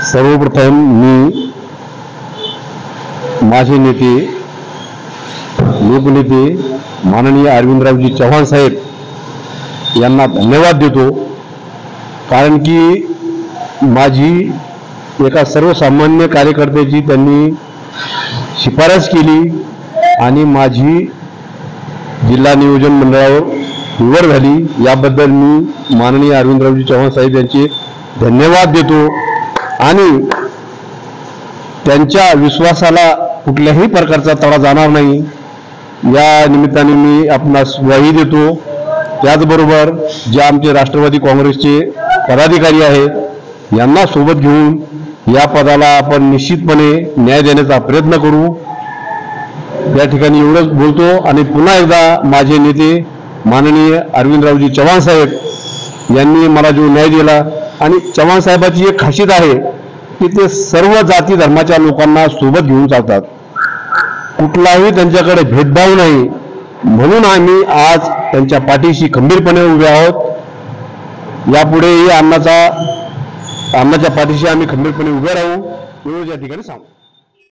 सर्वप्रथम मी माझे नेते लोकनेते माननीय अरविंदरावजी चव्हाण साहेब यांना धन्यवाद देतो। कारण की माझी एका सर्वसामान्य कार्यकर्त्याची त्यांनी शिफारस केली आणि माझी जिल्हा नियोजन मंडळावर निवड झाली। याबद्दल मी माननीय अरविंदरावजी चव्हाण साहेब यांचे धन्यवाद देतो आणि त्यांच्या विश्वासाला कुठल्याही प्रकारचा तडा जाणार नाही या निमित्ताने मी आपणास ग्वाही देतो। त्याचबरोबर जे आमचे राष्ट्रवादी काँग्रेसचे पदाधिकारी आहेत यांना सोबत घेऊन या पदाला आपण निश्चितपणे न्याय देण्याचा प्रयत्न करू। या ठिकाणी एवढंच बोलतो आणि पुन्हा एकदा माझे नेते माननीय अरविंदरावजी चव्हाण साहेब यांनी मला जो न्याय दिला आणि चव्हाण साहेबाची एक खासियत आहे की ते सर्व जाती धर्माच्या लोकांना सोबत घेऊन चालतात, कुठलाही त्यांच्याकडे भेदभाव नाही। म्हणून आम्ही आज त्यांच्या पाठीशी खंबीरपणे उभे आहोत। यापुढेही अन्नाच्या पाठीशी आम्ही खंबीरपणे उभे राहू एवढं या ठिकाणी सांगू।